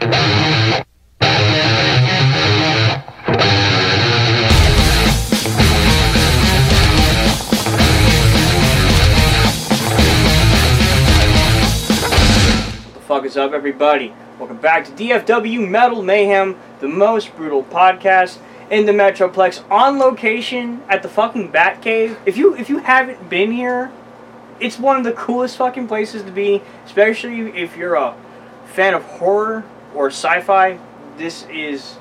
Fuck is up, everybody? Welcome back to DFW Metal Mayhem, the most brutal podcast in the Metroplex, on location at the fucking Batcave. If you haven't been here, it's one of the coolest fucking places to be, especially if you're a fan of horror or sci-fi. This is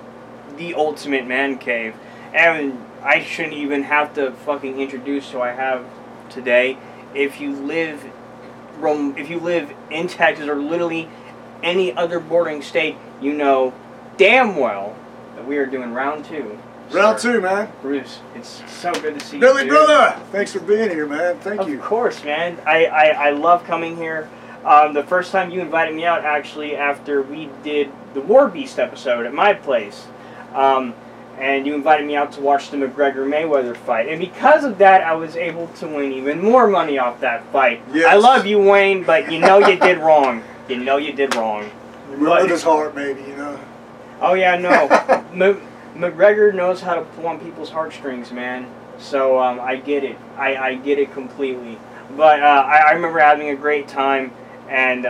the ultimate man cave, and I shouldn't even have to fucking introduce who I have today. If you live in Texas or literally any other bordering state, you know damn well that we are doing round two. Round two, man. Bruce, it's so good to see Billy, you. brother! Thanks for being here, man. Thank you. Of course, man. I love coming here. The first time you invited me out, actually, after we did the Warbeast episode at my place. And you invited me out to watch the McGregor-Mayweather fight. And because of that, I was able to win even more money off that fight. Yes. I love you, Wayne, but you know you did wrong. You know you did wrong. With his heart, maybe, you know. Oh, yeah, no. McGregor knows how to pull on people's heartstrings, man. So, I get it. I get it completely. But I remember having a great time, and,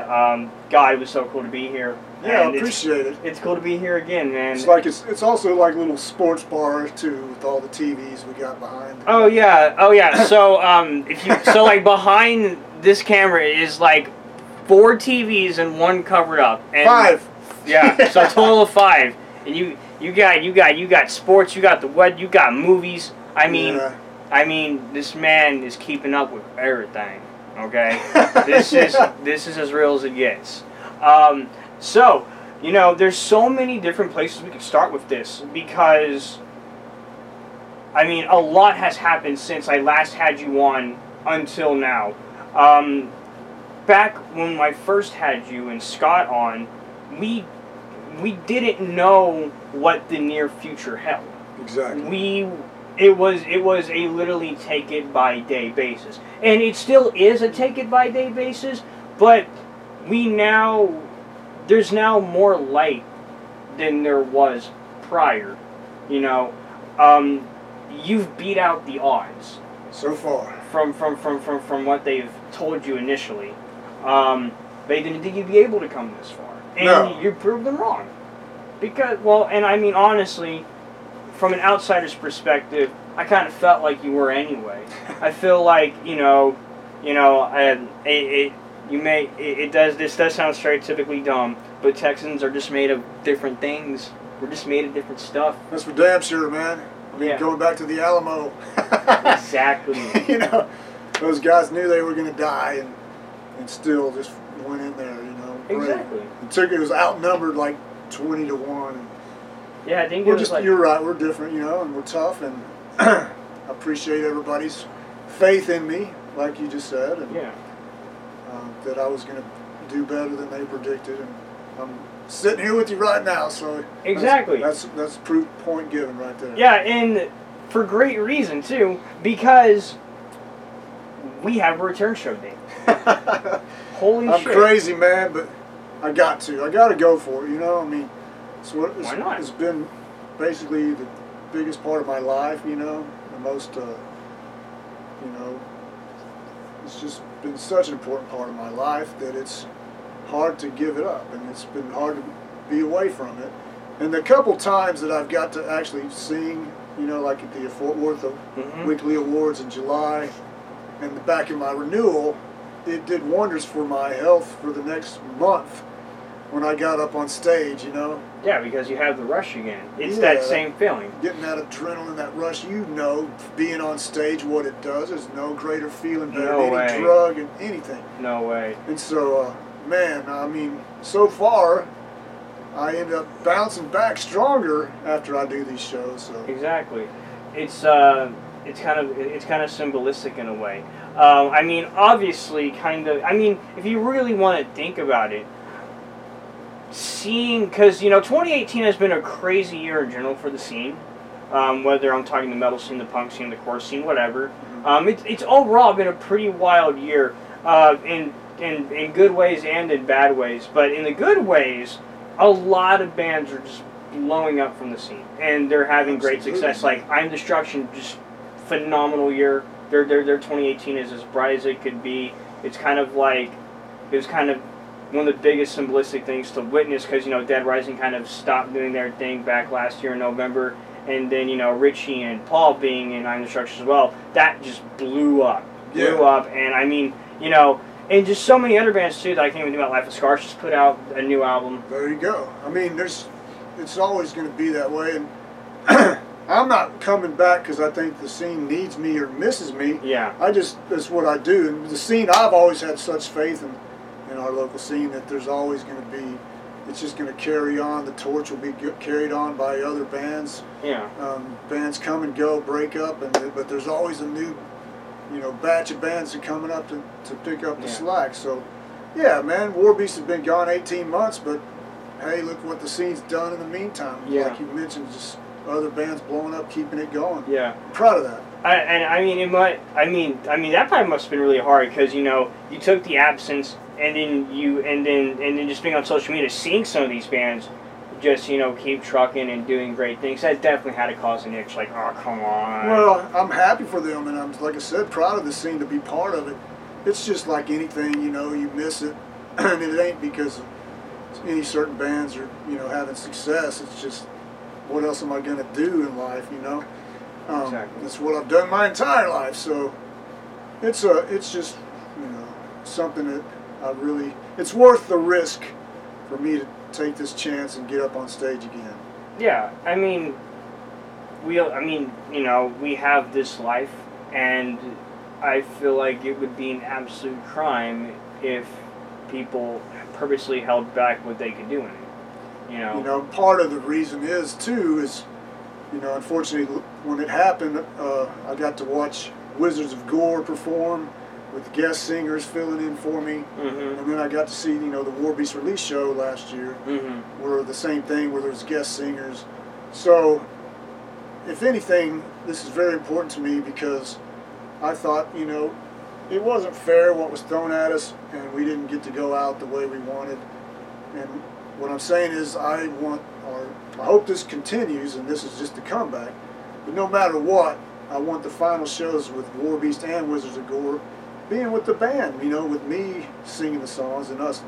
God, it was so cool to be here. Yeah, and I appreciate it. It's cool to be here again, man. It's also like a little sports bar too, with all the TVs we got behind. Oh yeah. So like behind this camera is like 4 TVs and 1 covered up. And 5. Yeah. So a total of 5. And you got sports. You got the what? You got movies. I mean, this man is keeping up with everything. Okay. This is as real as it gets. So, you know, there's so many different places we could start with this, because, I mean, a lot has happened since I last had you on until now. Back when I first had you and Scott on, we didn't know what the near future held. Exactly. It was a literally take it by day basis, and it still is a take it by day basis, but there's now more light than there was prior. You know, you've beat out the odds so far from what they've told you initially. They didn't think you'd be able to come this far, and no. You proved them wrong. Because, well, and I mean honestly, from an outsider's perspective, I kind of felt like you were anyway. I feel like this does sound stereotypically dumb, but Texans are just made of different things. We're just made of different stuff. That's for damn sure, man. I mean, going back to the Alamo. Exactly. You know, those guys knew they were going to die and still just went in there, you know. Exactly. It was outnumbered like 20 to 1. Yeah, I think you're right, we're different, you know, and we're tough, and I appreciate everybody's faith in me, like you just said. And, that I was going to do better than they predicted, and I'm sitting here with you right now, so exactly that's proof point given right there. Yeah, and for great reason too, because we have a return show date. Holy shit! I'm crazy, man, but I got to go for it. You know, I mean, why not? It's been basically the biggest part of my life. You know, the most, it's just been such an important part of my life that it's hard to give it up, and it's been hard to be away from it. And the couple times that I've got to actually sing, you know, like at the Fort Worth Weekly Awards in July, and back in my renewal, it did wonders for my health for the next month when I got up on stage, you know. Yeah, because you have the rush again. It's that same feeling. Getting that adrenaline, that rush, you know, being on stage, what it does. There's no greater feeling better than any drug and anything. No way. And so, man, I mean, so far, I end up bouncing back stronger after I do these shows. So. Exactly. It's kind of symbolistic in a way. I mean, obviously, if you really want to think about it, because, you know, 2018 has been a crazy year in general for the scene, whether I'm talking the metal scene, the punk scene, the core scene, whatever. It's overall been a pretty wild year, in good ways and in bad ways. But in the good ways, a lot of bands are just blowing up from the scene, and they're having great success. Like I'm Destruction, just phenomenal year. Their 2018 is as bright as it could be. It's kind of like, it was kind of one of the biggest symbolistic things to witness, because Dead Rising kind of stopped doing their thing back last year in November, and then Richie and Paul being in I'm Destruction as well, that just blew up, and I mean and just so many other bands too that I can't even do about. Life of Scars just put out a new album. There you go. I mean, it's always going to be that way, and I'm not coming back because I think the scene needs me or misses me. Yeah. That's what I do. And the scene, I've always had such faith in our local scene that there's always going to be, it's just going to carry on. The torch will be carried on by other bands. Yeah. Bands come and go, break up, but there's always a new, batch of bands that are coming up to pick up the slack. So, yeah, man, Warbeast has been gone 18 months, but hey, look what the scene's done in the meantime. Yeah. Like you mentioned, just other bands blowing up, keeping it going. Yeah. I'm proud of that. I mean, that probably must have been really hard, because you took the absence, and then just being on social media, seeing some of these bands just keep trucking and doing great things. That definitely had to cause an itch. Like, oh, come on. Well, I'm happy for them, and I'm, like I said, proud of the scene to be part of it. It's just like anything, you miss it, and it ain't because any certain bands are having success. It's just, what else am I going to do in life? Exactly. That's what I've done my entire life. So it's just something that it's worth the risk for me to take this chance and get up on stage again. Yeah, I mean, we have this life, and I feel like it would be an absolute crime if people purposely held back what they could do in it. Part of the reason is unfortunately, when it happened, I got to watch Wizards of Gore perform with guest singers filling in for me, and then I got to see the Warbeast release show last year, where the same thing, where there's guest singers. So, if anything, this is very important to me, because I thought it wasn't fair what was thrown at us, and we didn't get to go out the way we wanted. And what I'm saying is, I hope this continues, and this is just a comeback. But no matter what, I want the final shows with Warbeast and Wizards of Gore being with the band, with me singing the songs and us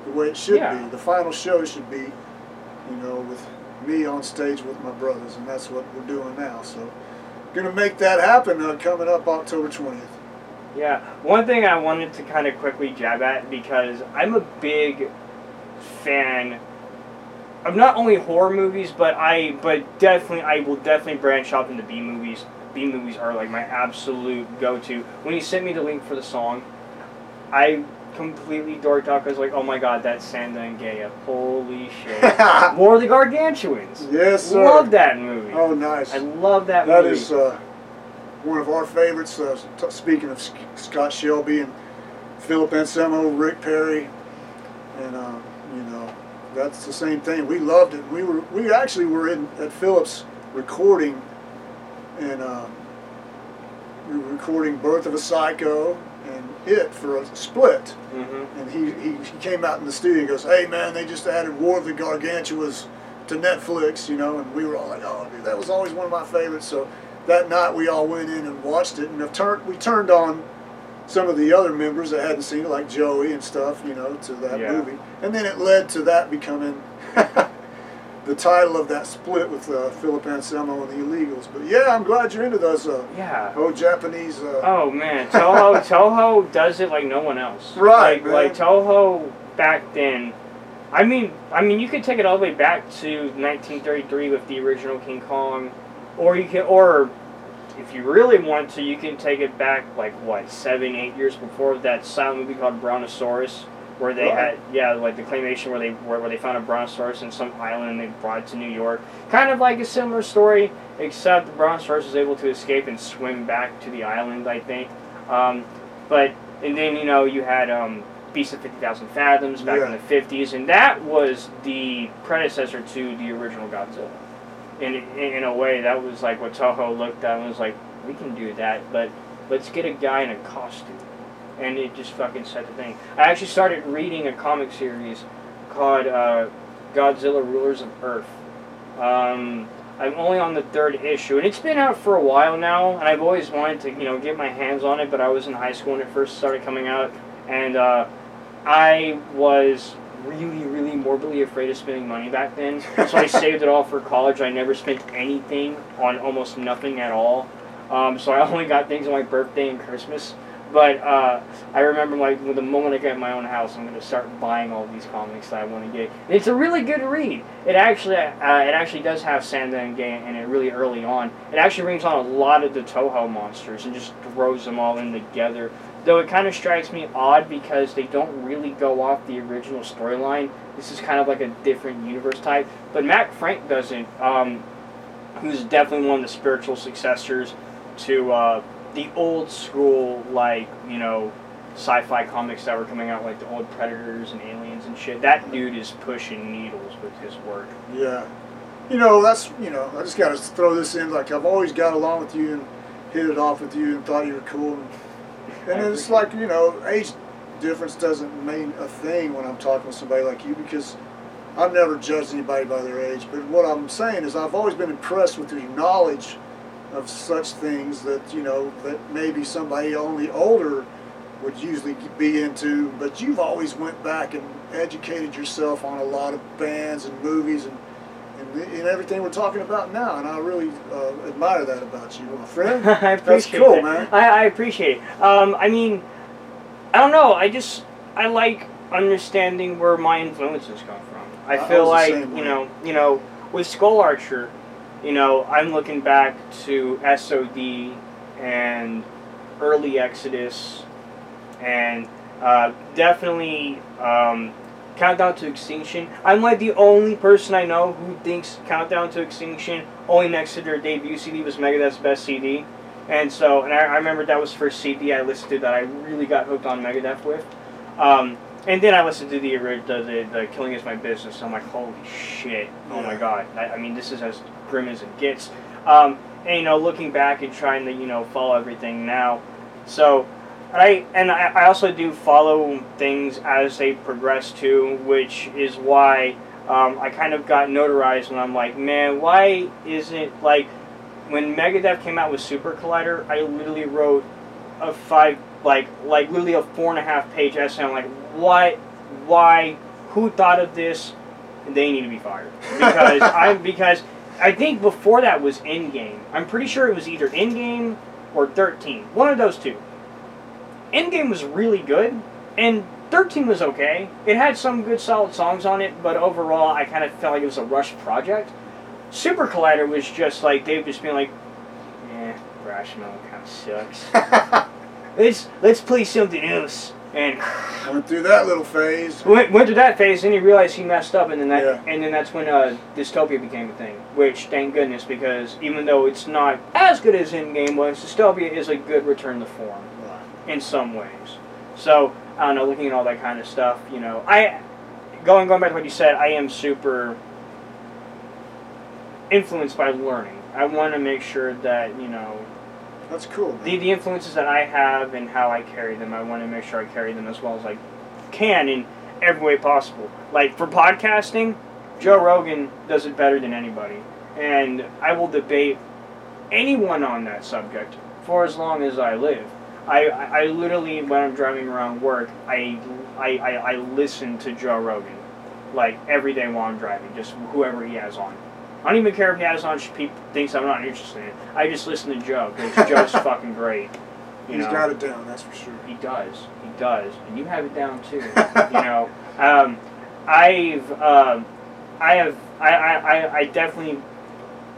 the way it should be. The final show should be, with me on stage with my brothers, and that's what we're doing now. So, going to make that happen coming up October 20th. Yeah, one thing I wanted to kind of quickly jab at, because I'm a big fan of not only horror movies, but I will definitely branch off into B movies. B movies are like my absolute go-to. When you sent me the link for the song, I completely dorked out. I was like, oh my god, that's Santa and Gaia. Holy shit. More of the Gargantuans. Yes, sir. Love that movie. Oh, nice. I love that movie. That is one of our favorites. Speaking of Scott Shelby and Philip Anselmo, Rick Perry, and that's the same thing. We loved it. We actually were at Philip's recording, and we were recording Birth of a Psycho and It for a split. And he came out in the studio and goes, "Hey man, they just added War of the Gargantuas to Netflix," and we were all like, "Oh, dude, that was always one of my favorites." So that night we all went in and watched it, and we turned on some of the other members that hadn't seen it, like Joey and stuff, to that movie. And then it led to that becoming the title of that split with Philip Anselmo and the Illegals. But yeah, I'm glad you're into those old Japanese... oh man, Toho does it like no one else. Right, like Toho back then. I mean, you could take it all the way back to 1933 with the original King Kong, or if you really want to, you can take it back, 7-8 years before, that silent movie called Brontosaurus, where they had, the claymation where they found a brontosaurus in some island and they brought it to New York. Kind of like a similar story, except the brontosaurus was able to escape and swim back to the island, I think. And then, you had Beast of 50,000 Fathoms back in the 50s, and that was the predecessor to the original Godzilla. In a way, that was like what Toho looked at and was like, we can do that, but let's get a guy in a costume. And it just fucking set the thing. I actually started reading a comic series called Godzilla Rulers of Earth. I'm only on the 3rd issue, and it's been out for a while now, and I've always wanted to, get my hands on it, but I was in high school when it first started coming out, and I was really, really morbidly afraid of spending money back then, so I saved it all for college. I never spent anything on almost nothing at all, so I only got things on my birthday and Christmas. But I remember, the moment I get my own house, I'm going to start buying all these comics that I want to get. And it's a really good read. It actually does have Sanda and Gay in it really early on. It actually brings on a lot of the Toho monsters and just throws them all in together. Though it kind of strikes me odd because they don't really go off the original storyline. This is kind of like a different universe type. But Matt Frank doesn't, who's definitely one of the spiritual successors to the old school, sci-fi comics that were coming out, like the old Predators and Aliens and shit. That dude is pushing needles with his work. Yeah. I just got to throw this in. Like, I've always got along with you and hit it off with you and thought you were cool. And it's like, age difference doesn't mean a thing when I'm talking with somebody like you, because I've never judged anybody by their age. But what I'm saying is I've always been impressed with your knowledge of such things that, that maybe somebody only older would usually be into, but you've always went back and educated yourself on a lot of bands and movies and everything we're talking about now, and I really admire that about you, my friend. I appreciate That's cool, that. Man. I appreciate it. I don't know, I like understanding where my influences come from. I feel like, with Skull Archer, I'm looking back to SOD and early Exodus and definitely Countdown to Extinction. I'm like the only person I know who thinks Countdown to Extinction, only next to their debut CD, was Megadeth's best CD. And I remember that was the first CD I listened to that I really got hooked on Megadeth with. And then I listened to the Killing Is My Business. I'm like, holy shit! Oh my god! I mean, this is as grim as it gets. And looking back and trying to follow everything now. So, I also do follow things as they progress too, which is why I kind of got notarized when I'm like, man, why isn't when Megadeth came out with Super Collider, I literally wrote a literally a 4.5-page essay. I'm like, why, who thought of this? They need to be fired. Because I think before that was Endgame. I'm pretty sure it was either Endgame or 13. One of those two. Endgame was really good, and 13 was okay. It had some good solid songs on it, but overall I kind of felt like it was a rushed project. Super Collider was just like, they've just been like, thrash metal kind of sucks. let's play something else. And went through that little phase. Went through that phase, then he realized he messed up, and then that's when Dystopia became a thing. Which, thank goodness, because even though it's not as good as Endgame was, Dystopia is a good return to form in some ways. So I don't know, looking at all that kind of stuff, going back to what you said, I am super influenced by learning. I want to make sure that that's cool, man. The influences that I have and how I carry them, I want to make sure I carry them as well as I can in every way possible. Like, for podcasting, Joe Rogan does it better than anybody. And I will debate anyone on that subject for as long as I live. I literally, when I'm driving around work, I listen to Joe Rogan. Like, every day while I'm driving, just whoever he has on. I don't even care if he has on people thinks I'm not interested in it. I just listen to Joe because Joe's fucking great. He's got it down, that's for sure. He does, and you have it down too. I definitely.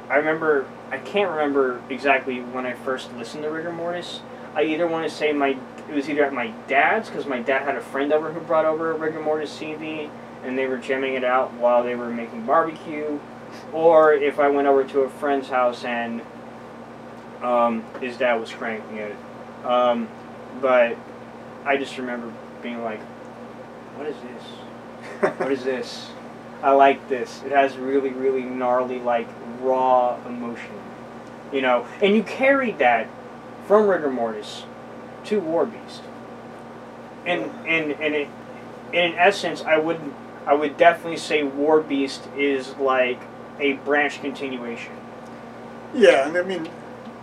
I can't remember exactly when I first listened to Rigor Mortis. I either want to say it was either at my dad's, because my dad had a friend over who brought over a Rigor Mortis CD, and they were jamming it out while they were making barbecue. Or if I went over to a friend's house and his dad was cranking it. But I just remember being like, what is this? What is this? I like this. It has really, really gnarly, raw emotion. And you carried that from Rigor Mortis to Warbeast. And in essence, I I would definitely say Warbeast is like a branch continuation. Yeah, and I mean,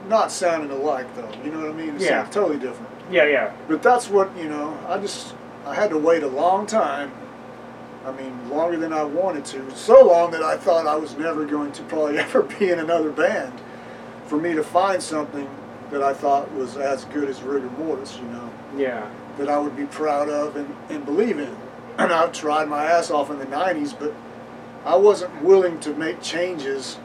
not sounding alike though. You know what I mean? It sounds totally different. Yeah, yeah. But that's what, you know, I had to wait a long time. I mean, longer than I wanted to. So long that I thought I was never going to probably ever be in another band for me to find something that I thought was as good as Rigor Mortis, you know. Yeah. That I would be proud of and believe in. And I've tried my ass off in the 90s, but I wasn't willing to make changes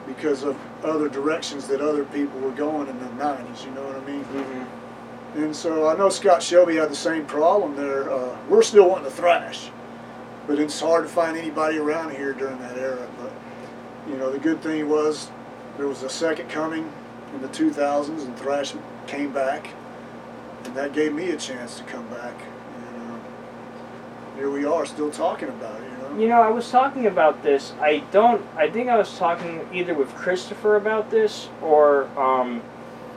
because of other directions that other people were going in the 90s, you know what I mean? Mm-hmm. And so I know Scott Shelby had the same problem there. We're still wanting to thrash, but it's hard to find anybody around here during that era. But, you know, the good thing was there was a second coming in the 2000s and thrash came back, and that gave me a chance to come back. And here we are still talking about it, you know? You know, I was talking about this. I think I was talking either with Christopher about this or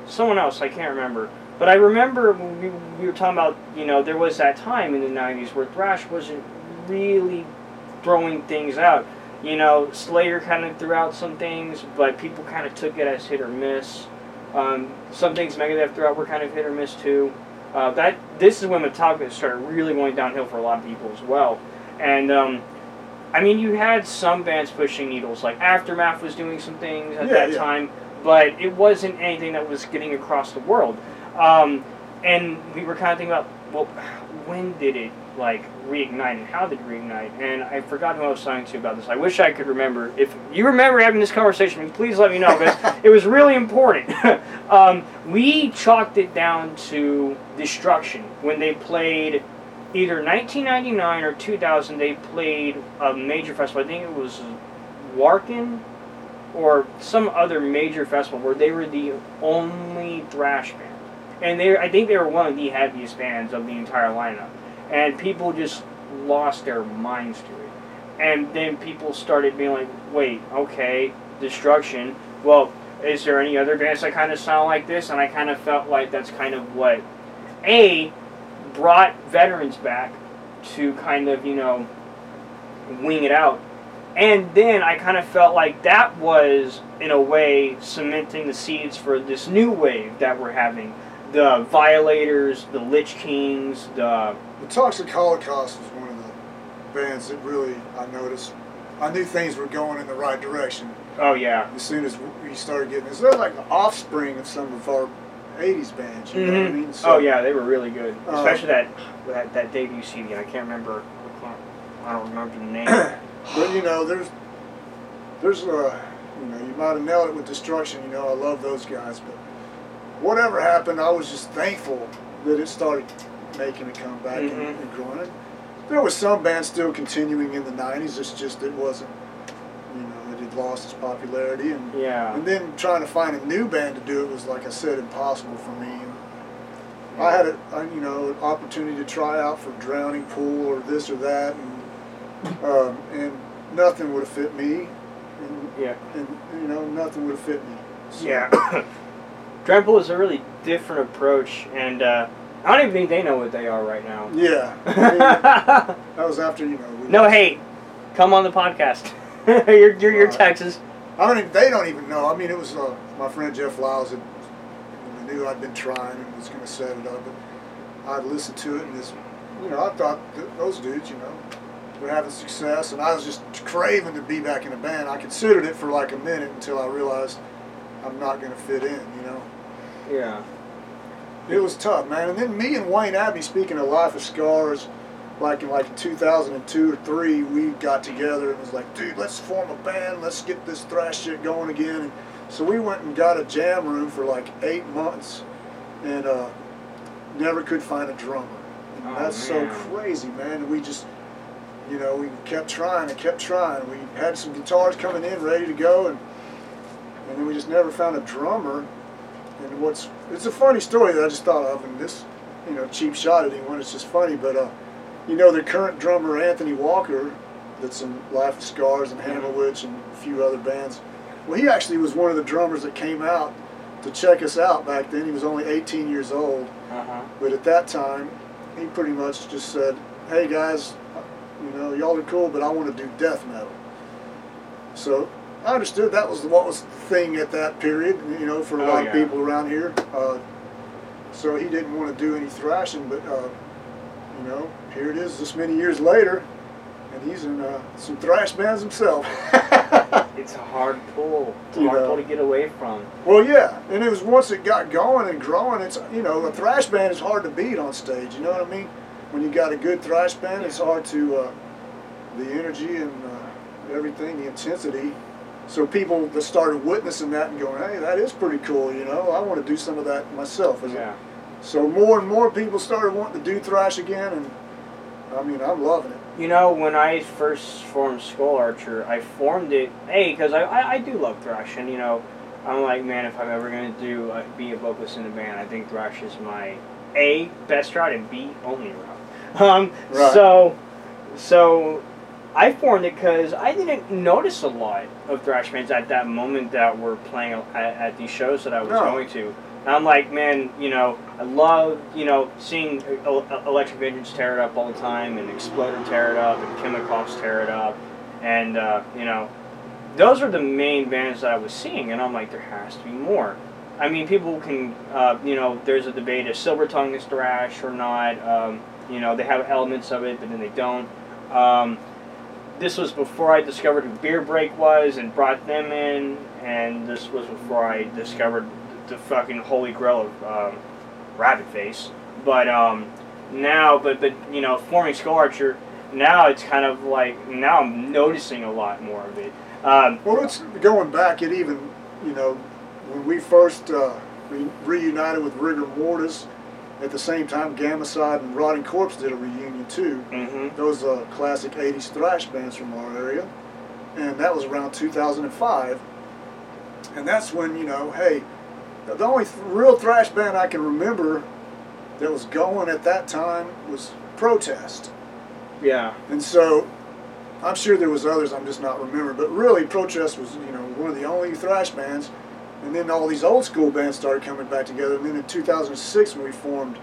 someone else. I can't remember. But I remember when we were talking about, you know, there was that time in the 90s where thrash wasn't really throwing things out. You know, Slayer kind of threw out some things, but people kind of took it as hit or miss. Some things Megadeth threw out were kind of hit or miss too. This is when Metallica started really going downhill for a lot of people as well. And I mean, you had some bands pushing needles, like Aftermath was doing some things at that time, but it wasn't anything that was getting across the world. And we were kind of thinking about, well, when did it like reignite and how did it reignite? And I forgot who I was talking to about this. I wish I could remember. If you remember having this conversation, please let me know, because it was really important. We chalked it down to Destruction. When they played either 1999 or 2000, they played a major festival. I think it was Warkin or some other major festival where they were the only thrash band. And I think they were one of the heaviest bands of the entire lineup. And people just lost their minds to it. And then people started being like, wait, okay, Destruction. Well, is there any other bands that kind of sound like this? And I kind of felt like that's kind of what, brought veterans back to kind of, you know, wing it out. And then I kind of felt like that was, in a way, cementing the seeds for this new wave that we're having. The Violators, the Lich Kings, the Toxic Holocaust was one of the bands that really I noticed. I knew things were going in the right direction. Oh yeah. As soon as we started getting this, they're like the offspring of some of our '80s bands. You know what I mean? So, oh yeah, they were really good, especially that debut CD. I can't remember. I don't remember the name. But you know, there's you know, you might have nailed it with Destruction. You know, I love those guys, but whatever happened, I was just thankful that it started making a comeback and growing. And there was some bands still continuing in the 90s. It's just it wasn't, you know, it had lost its popularity. And and then trying to find a new band to do it was, like I said, impossible for me. And I had you know, an opportunity to try out for Drowning Pool or this or that, and nothing would have fit me. And you know, nothing would have fit me. So. Drowning Pool is a really different approach, and I don't even think they know what they are right now. Yeah. I mean, that was after, you know. No hate. Come on the podcast. you're Texas. They don't even know. I mean, it was my friend Jeff Lyles that knew I'd been trying and was going to set it up. But I'd listened to it, and you know, I thought those dudes, you know, were having success, and I was just craving to be back in a band. I considered it for like a minute until I realized I'm not going to fit in, you know. Yeah. It was tough, man. And then me and Wayne Abbey, speaking of Life of Scars, like in 2002 or 3, we got together and was like, dude, let's form a band. Let's get this thrash shit going again. And so we went and got a jam room for like 8 months and never could find a drummer. And that's so crazy, man. And we just, you know, we kept trying and kept trying. We had some guitars coming in ready to go, and then we just never found a drummer. And it's a funny story that I just thought of, and this, you know, cheap shot at anyone, it's just funny, but you know, the current drummer Anthony Walker, that's in Life of Scars and Hammer Witch and a few other bands, well, he actually was one of the drummers that came out to check us out back then. He was only 18 years old, but at that time, he pretty much just said, hey guys, you know, y'all are cool, but I want to do death metal. So I understood that was what was the thing at that period, you know, for a lot of people around here. So he didn't want to do any thrashing, but you know, here it is this many years later, and he's in some thrash bands himself. It's a hard pull. It's a hard pull to get away from. Well, yeah, and it was once it got going and growing. It's, you know, a thrash band is hard to beat on stage. You know what I mean? When you got a good thrash band, it's hard to the energy and everything, the intensity. So people that started witnessing that and going, hey, that is pretty cool. You know, I want to do some of that myself. So more and more people started wanting to do thrash again, and I mean, I'm loving it. You know, when I first formed Skull Archer, I formed it, because I do love thrash, and, you know, I'm like, man, if I'm ever going to do be a vocalist in a band, I think thrash is my A, best route, and B, only route. Right. So I formed it because I didn't notice a lot of thrash bands at that moment that were playing at these shows that I was going to. And I'm like, man, you know, I love, you know, seeing Electric Vengeance tear it up all the time, and Exploder tear it up, and Chemicals tear it up, and, you know, those are the main bands that I was seeing, and I'm like, there has to be more. I mean, people can, you know, there's a debate if Silver Tongue is thrash or not. You know, they have elements of it, but then they don't. This was before I discovered who Beer Break was and brought them in, and this was before I discovered the fucking holy grail of Rabbit Face. But now, but you know, forming Skull Archer, now it's kind of like, now I'm noticing a lot more of it. Well, it's going back, it even, you know, when we first reunited with Rigor Mortis, at the same time Gamacide and Rotting Corpse did a reunion too. Those classic 80s thrash bands from our area. And that was around 2005. And that's when, you know, hey, the only real thrash band I can remember that was going at that time was Protest. Yeah. And so I'm sure there was others I'm just not remembering, but really Protest was, you know, one of the only thrash bands. And then all these old school bands started coming back together. And then in 2006, when we formed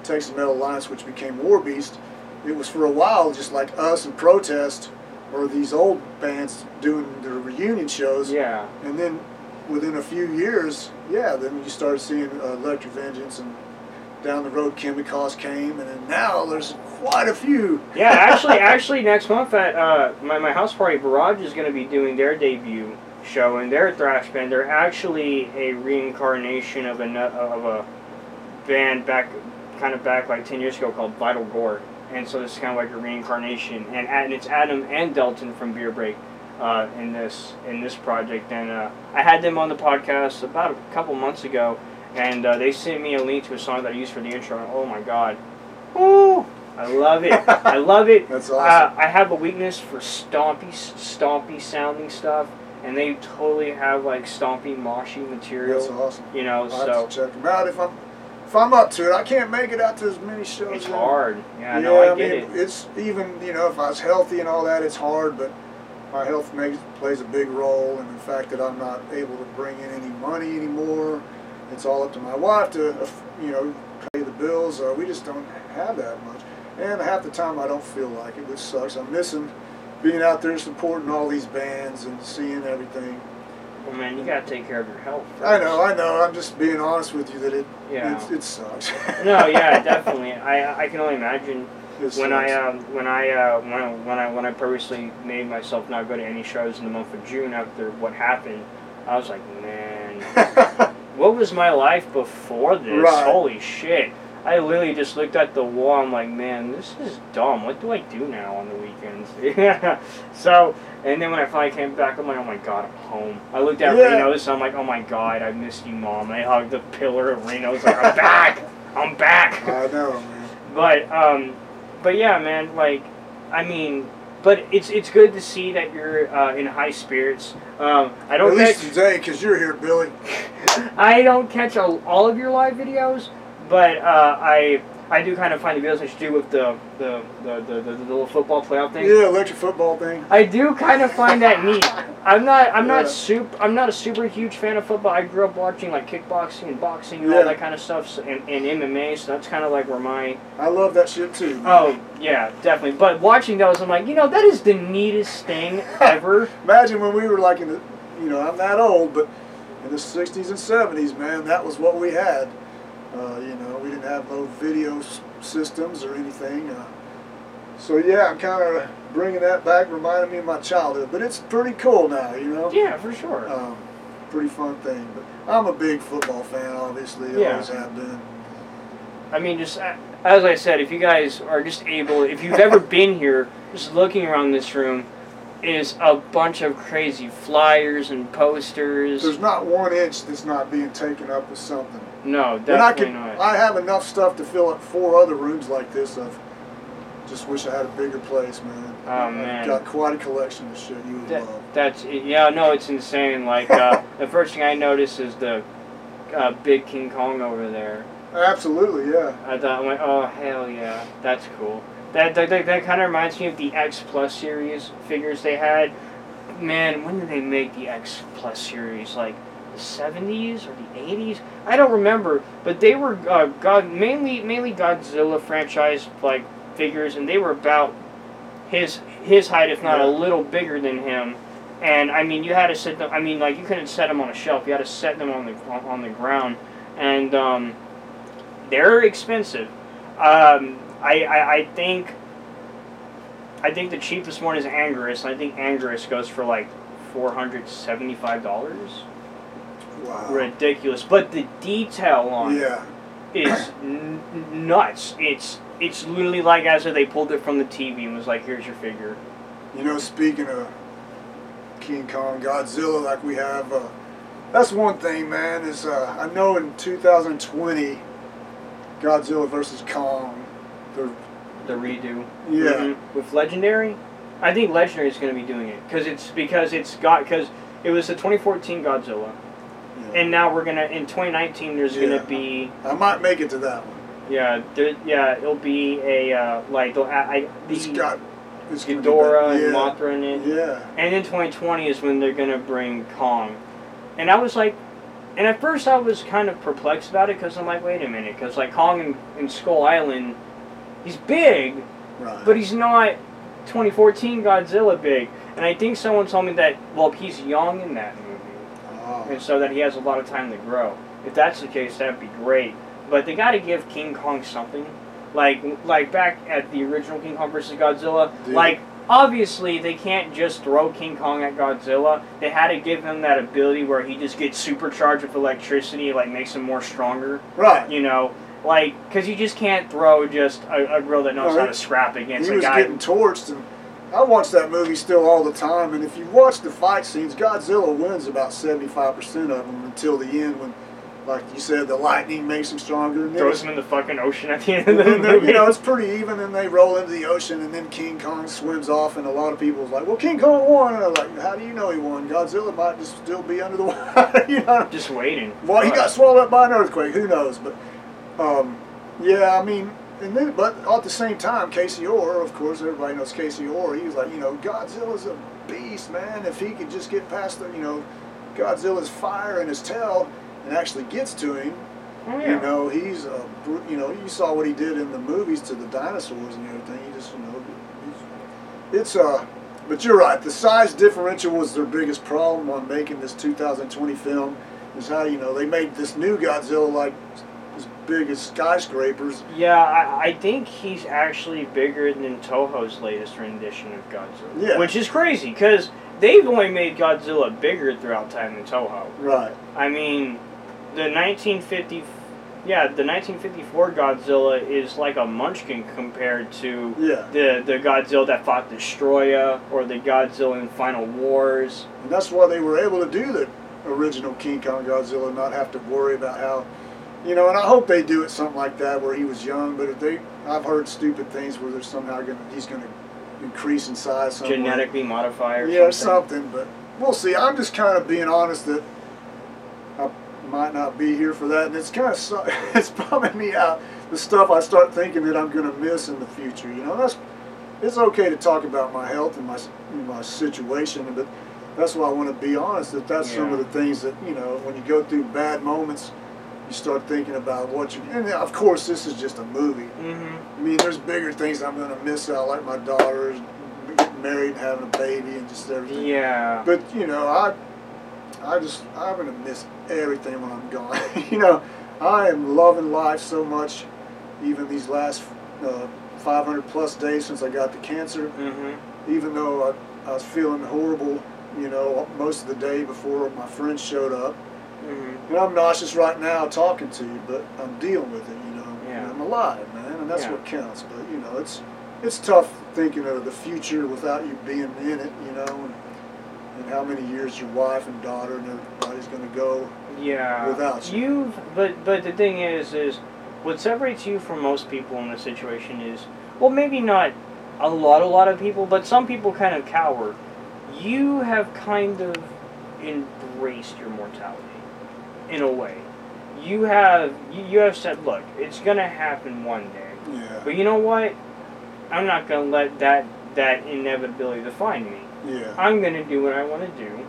Texas Metal Alliance, which became Warbeast, it was for a while just like us and Protest, or these old bands doing their reunion shows. Yeah. And then within a few years, yeah, then you started seeing Electric Vengeance, and down the road Chemicals came, and then now there's quite a few. Yeah, actually next month at my house party, Barrage is going to be doing their debut show, and their thrash band. They're actually a reincarnation of a band back like 10 years ago called Vital Gore, and so this is kind of like a reincarnation, and it's Adam and Delton from Beer Break in this project, and I had them on the podcast about a couple months ago, and they sent me a link to a song that I used for the intro, and oh my god, woo! I love it. I love it. That's awesome. I have a weakness for stompy sounding stuff, and they totally have like stompy, moshy material. That's awesome. You know, I'll so have to check them out if I'm up to it. I can't make it out to as many shows. It's hard. Yeah, no, I get it. It's even, you know, if I was healthy and all that, it's hard, but my health plays a big role, and the fact that I'm not able to bring in any money anymore, it's all up to my wife to, you know, pay the bills. We just don't have that much, and half the time I don't feel like it, which sucks. I'm missing being out there supporting all these bands and seeing everything. Well, man, you gotta take care of your health first. I know. I'm just being honest with you that it sucks. No, yeah, definitely. I can only imagine when sucks. I purposely made myself not go to any shows in the month of June after what happened. I was like, man, what was my life before this? Right. Holy shit. I literally just looked at the wall. I'm like, man, this is dumb. What do I do now on the weekends? So, and then when I finally came back, I'm like, oh my god, I'm home. I looked at Reno's, so I'm like, oh my god, I missed you, Mom. I hugged the pillar of Reno's, like, I'm back. I'm back. I know, man. But yeah, man, like, I mean, but it's good to see that you're in high spirits. I don't at least today, because you're here, Billy. I don't catch all of your live videos. But I do kind of find the videos that you do with the little football playoff thing. Yeah, electric football thing. I do kind of find that neat. I'm not a super huge fan of football. I grew up watching like kickboxing and boxing and all that kind of stuff, so, and MMA. So that's kind of like where my. I love that shit too. Man. Oh yeah, definitely. But watching those, I'm like, that is the neatest thing ever. Imagine when we were like in the, I'm that old, but in the '60s and '70s, man, that was what we had. We didn't have no video systems or anything. So yeah, I'm kind of bringing that back, reminding me of my childhood. But it's pretty cool now, Yeah, for sure. Pretty fun thing. But I'm a big football fan, obviously. Always have been. I mean, just as I said, if you guys are just able, if you've ever been here, just looking around this room, is a bunch of crazy flyers and posters. There's not 1 inch that's not being taken up with something. No, definitely not. I have enough stuff to fill up 4 other rooms like this. I just wish I had a bigger place, man. Oh, man. I've got quite a collection of shit you would love. It's insane. Like, the first thing I noticed is the big King Kong over there. Absolutely, yeah. I thought, I'm like, oh, hell yeah, that's cool. That kind of reminds me of the X Plus series figures they had. Man, when did they make the X Plus series? Like the 70s or the 80s? I don't remember. But they were mainly Godzilla franchise like figures, and they were about his height, if not a little bigger than him. And I mean, you had to set them. I mean, like you couldn't set them on a shelf. You had to set them on the ground, and they're expensive. I think the cheapest one is Anguirus, and I think Anguirus goes for like $475. Wow. Ridiculous. But the detail on it is nuts. It's literally like as if they pulled it from the TV and was like, here's your figure. Speaking of King Kong, Godzilla, like we have, that's one thing, man, is I know in 2020, Godzilla vs. Kong, the redo. Yeah. Mm-hmm. With Legendary? I think Legendary is going to be doing it because it was the 2014 Godzilla. Yeah. And now we're going to, in 2019, there's going to be... I might make it to that one. Yeah, it'll be a, it's Ghidorah and Mothra in it. Yeah. And in 2020 is when they're going to bring Kong. And I was like... And at first I was kind of perplexed about it because I'm like, wait a minute, because like Kong in Skull Island, he's big, but he's not 2014 Godzilla big. And I think someone told me that, well, he's young in that movie, and so that he has a lot of time to grow. If that's the case, that'd be great. But they got to give King Kong something, like back at the original King Kong vs. Godzilla, like. Obviously, they can't just throw King Kong at Godzilla. They had to give him that ability where he just gets supercharged with electricity, like makes him more stronger. Right. Because you just can't throw just a girl that knows how to scrap against a guy. He was getting torched, and I watch that movie still all the time. And if you watch the fight scenes, Godzilla wins about 75% of them until the end when, like you said, the lightning makes him stronger. And throws him in the fucking ocean at the end of the movie. It's pretty even, and they roll into the ocean, and then King Kong swims off, and a lot of people's like, well, King Kong won. And I'm like, how do you know he won? Godzilla might just still be under the water, Just waiting. Well, he got swallowed up by an earthquake. Who knows? But, I mean, but at the same time, Casey Orr, of course, everybody knows Casey Orr. He was like, Godzilla's a beast, man. If he could just get past the, Godzilla's fire in his tail, and actually gets to him, he's you saw what he did in the movies to the dinosaurs and everything. He just, it's but you're right. The size differential was their biggest problem on making this 2020 film. Is how they made this new Godzilla like as big as skyscrapers. Yeah, I think he's actually bigger than Toho's latest rendition of Godzilla. Yeah, which is crazy because they've only made Godzilla bigger throughout time than Toho. Right. I mean. The 1954 Godzilla is like a munchkin compared to the Godzilla that fought Destroya or the Godzilla in Final Wars. And that's why they were able to do the original King Kong Godzilla and not have to worry about how, and I hope they do it something like that where he was young, but I've heard stupid things where they're somehow he's going to increase in size. Genetically modify or something. Yeah, something, but we'll see. I'm just kind of being honest that I might not be here for that, and it's kind of it's bumming me out, the stuff I start thinking that I'm going to miss in the future. It's okay to talk about my health and my situation, but that's why I want to be honest, that's some of the things that, you know, when you go through bad moments, you start thinking about what you, and of course this is just a movie. I mean, there's bigger things I'm going to miss out, like my daughter getting married and having a baby and just everything. Yeah. But, you know, I'm going to miss everything when I'm gone. You know, I am loving life so much, even these last 500 plus days since I got the cancer. Even though I was feeling horrible, you know, most of the day before my friends showed up. And I'm nauseous right now talking to you, but I'm dealing with it, you know. And I'm alive, man, and that's what counts. But, you know, it's tough thinking of the future without you being in it, you know, and how many years your wife and daughter and everybody's going to go without you. But the thing is what separates you from most people in this situation is, well, maybe not a lot of people, but some people kind of cower. You have kind of embraced your mortality, in a way. You have said, look, it's gonna happen one day. Yeah. But you know what? I'm not gonna let that inevitability define me. Yeah. I'm gonna do what I want to do,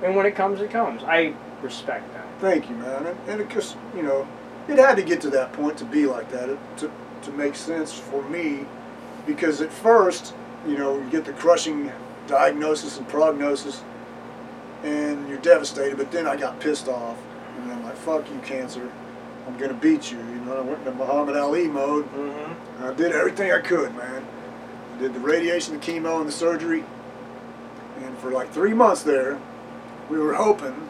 and when it comes, it comes. I respect that. Thank you, man. And because, you know, it had to get to that point to be like that, to make sense for me, because at first, you know, you get the crushing diagnosis and prognosis, and you're devastated, but then I got pissed off, and I'm like, fuck you, cancer, I'm going to beat you, you know. I went into Muhammad Ali mode, and I did everything I could, man. I did the radiation, the chemo, and the surgery, and for like 3 months there, we were hoping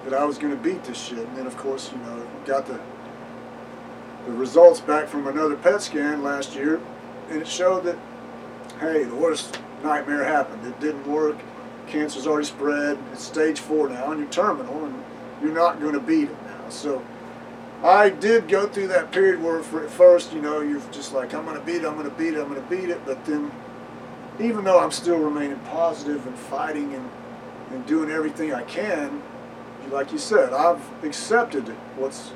that I was going to beat this shit, and then of course, you know, got the results back from another PET scan last year, and it showed that, hey, the worst nightmare happened. It didn't work. Cancer's already spread. It's stage 4 now, and you're terminal, and you're not going to beat it now. So I did go through that period where at first, you know, you're just like, I'm going to beat it, I'm going to beat it, I'm going to beat it. But then, even though I'm still remaining positive and fighting and doing everything I can, like you said, I've accepted what's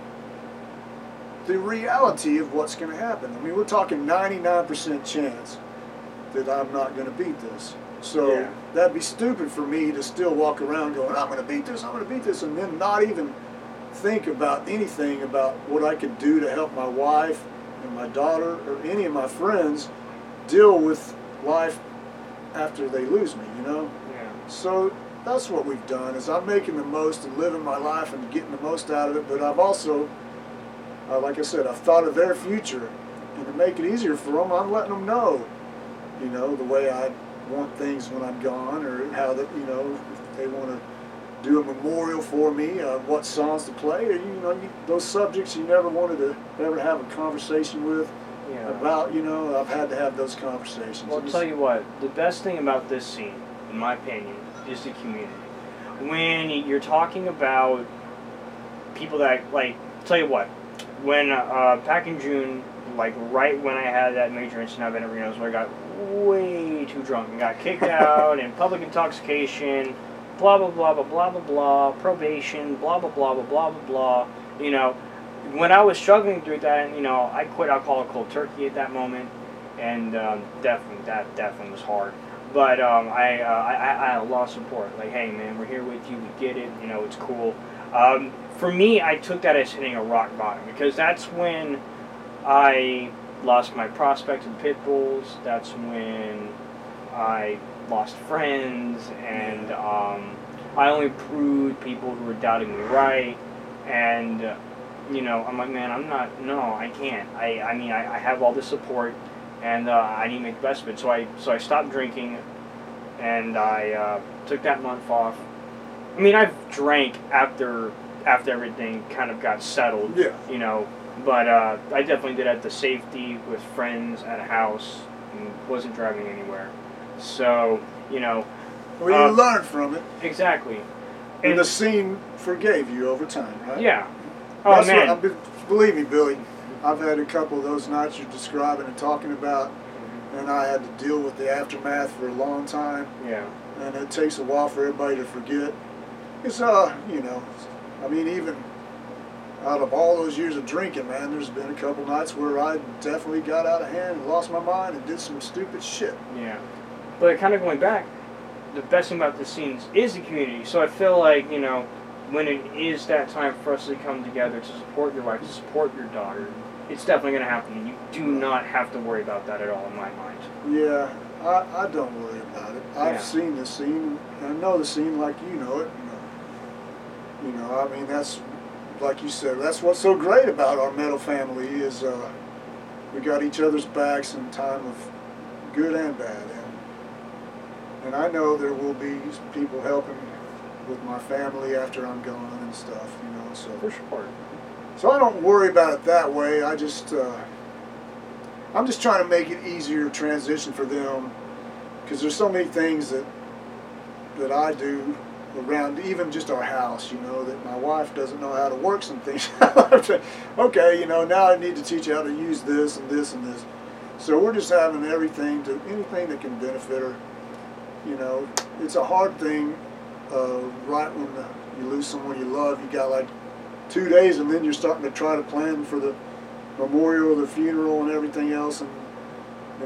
the reality of what's going to happen. I mean, we're talking 99% chance that I'm not going to beat this. So that'd be stupid for me to still walk around going, I'm going to beat this, I'm going to beat this, and then not even think about anything about what I could do to help my wife and my daughter or any of my friends deal with life after they lose me, you know? So that's what we've done, is I'm making the most and living my life and getting the most out of it, but I've also, like I said, I've thought of their future, and to make it easier for them, I'm letting them know, you know, the way I want things when I'm gone, or how that, you know, if they want to do a memorial for me, what songs to play, or, you know, those subjects you never wanted to ever have a conversation with about, you know, I've had to have those conversations. Well, I'll tell you what, the best thing about this scene, in my opinion, is the community. When you're talking about people that, like, tell you what, when back in June, like right when I had that major incident up in Reno's where I got way too drunk and got kicked out and public intoxication, blah blah blah blah blah blah blah, probation, blah blah blah blah blah blah blah. You know, when I was struggling through that, you know, I quit alcohol cold turkey at that moment, and definitely was hard. But I had a lot of support. Like, hey man, we're here with you. We get it. You know, it's cool. For me, I took that as hitting a rock bottom, because that's when I lost my prospects in pit bulls. That's when I lost friends, and I only proved people who were doubting me right. And you know, I'm like, man, I can't. I mean, I have all this support, and I need to make the best of it. So I stopped drinking, and I took that month off. I mean, I've drank after everything kind of got settled. You know. But I definitely did at the safety with friends at a house and wasn't driving anywhere. So, you know. Well, you learned from it. Exactly. And the scene forgave you over time, right? Yeah. Oh, man. Believe me, Billy, I've had a couple of those nights you're describing and talking about, and I had to deal with the aftermath for a long time. Yeah. And it takes a while for everybody to forget. It's, you know, I mean, even out of all those years of drinking, man, there's been a couple nights where I definitely got out of hand and lost my mind and did some stupid shit. Yeah. But kind of going back, the best thing about the scenes is the community. So I feel like, you know, when it is that time for us to come together to support your wife, to support your daughter, it's definitely going to happen. And you do not have to worry about that at all in my mind. Yeah, I don't worry about it. I've seen the scene, and I know the scene like you know it. You know, I mean, that's, like you said, that's what's so great about our metal family is we got each other's backs in time of good and bad. And I know there will be people helping with my family after I'm gone and stuff, you know. So for sure. So I don't worry about it that way. I just, I'm just trying to make it easier transition for them, because there's so many things that I do around even just our house, you know, that my wife doesn't know how to work some things. Okay, you know, now I need to teach you how to use this and this and this. So we're just having anything that can benefit her. You know, it's a hard thing right when you lose someone you love. You got like 2 days, and then you're starting to try to plan for the memorial, the funeral, and everything else, and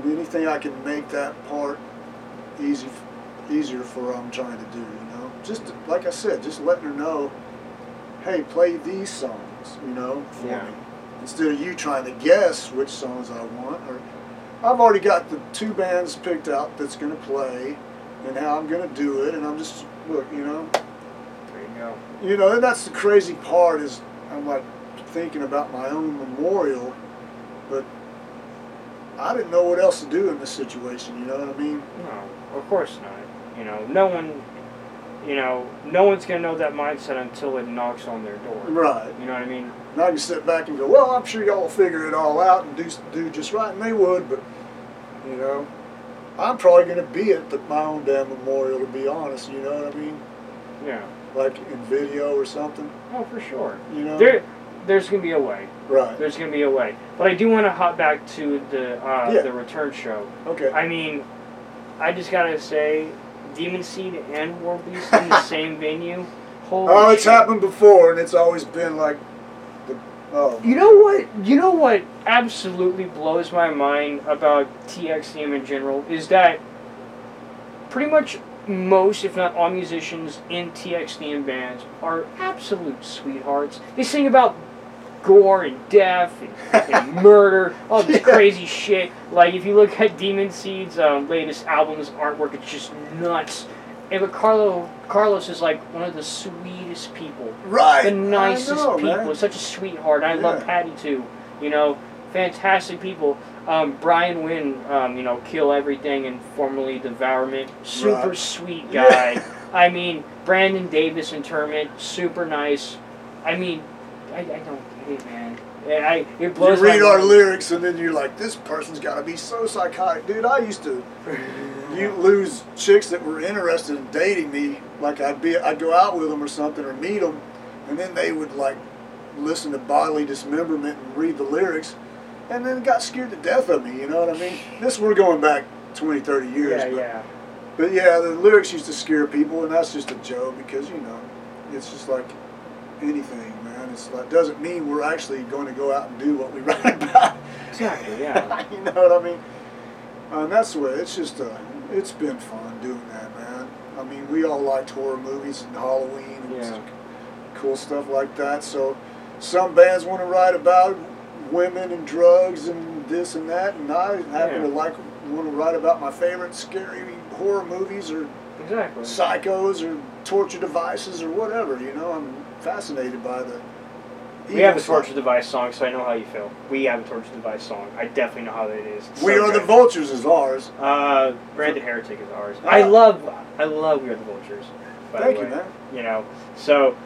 anything I can make that part easier for what I'm trying to do, you know. Just like I said, just letting her know, hey, play these songs, you know, for me, instead of you trying to guess which songs I want. Or I've already got the 2 bands picked out that's going to play, and how I'm going to do it, and I'm just, look, you know. There you go. You know, and that's the crazy part is I'm like thinking about my own memorial, but I didn't know what else to do in this situation, you know what I mean? No, of course not. You know, no one's going to know that mindset until it knocks on their door. Right. You know what I mean? And I can sit back and go, well, I'm sure y'all will figure it all out and do just right, and they would, but, you know, I'm probably going to be at my own damn memorial, to be honest, you know what I mean? Yeah. Like in video or something. Oh, for sure. You know? There's going to be a way. Right. There's going to be a way. But I do want to hop back to the return show. Okay. I mean, I just got to say, Demon Seed and Warbeast in the same venue. Holy it's shit. happened before, and it's always been like, You know what absolutely blows my mind about TXDM in general is that pretty much most, if not all, musicians in TXDM bands are absolute sweethearts. They sing about gore and death and murder, all this crazy shit. Like, if you look at Demon Seed's latest album's artwork, it's just nuts. And Carlos is like one of the sweetest people. right, The nicest I know, people. man. Such a sweetheart. I love Patty too. You know, fantastic people. Brian Wynn, you know, Kill Everything and formerly Devourment. Super sweet guy. I mean, Brandon Davis, Interment, super nice. I mean, I don't get it, man. It blows You read my our mind. lyrics, and then you're like, this person's got to be so psychotic. Dude, I used to lose chicks that were interested in dating me. Like, I'd go out with them or something, or meet them, and then they would, like, listen to Bodily Dismemberment and read the lyrics, and then got scared to death of me, you know what I mean? We're going back 20, 30 years. But yeah, the lyrics used to scare people, and that's just a joke, because, you know, it's just like anything, man. It's like, doesn't mean we're actually going to go out and do what we write about. Exactly, yeah. You know what I mean? And that's the way, it's just, it's been fun doing that, man. I mean, we all liked horror movies and Halloween and cool stuff like that, so some bands want to write about women and drugs and this and that, and I happen to want to write about my favorite scary horror movies or psychos or torture devices or whatever, you know. I'm fascinated by the We have a Torture Device song, so I know how you feel. We have a Torture Device song. I definitely know how that is. It's We Are the Vultures is ours. Brand the Heretic is ours. I love We Are the Vultures. Thank you, man. You know, so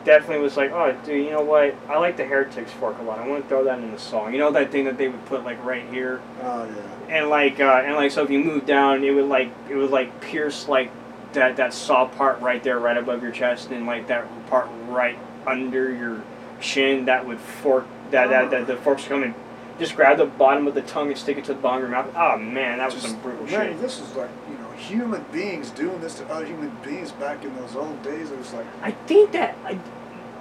definitely was like, oh, dude, you know what? I like the Heretics fork a lot. I want to throw that in the song. You know that thing that they would put like right here. Oh yeah. And like so if you move down, it would pierce like that saw part right there, right above your chest, and like that part right under your shin. That would fork. That the forks come and just grab the bottom of the tongue and stick it to the bottom of your mouth. Oh man, that was some brutal shit. This is like, you know, human beings doing this to other human beings back in those old days. It was like, I think that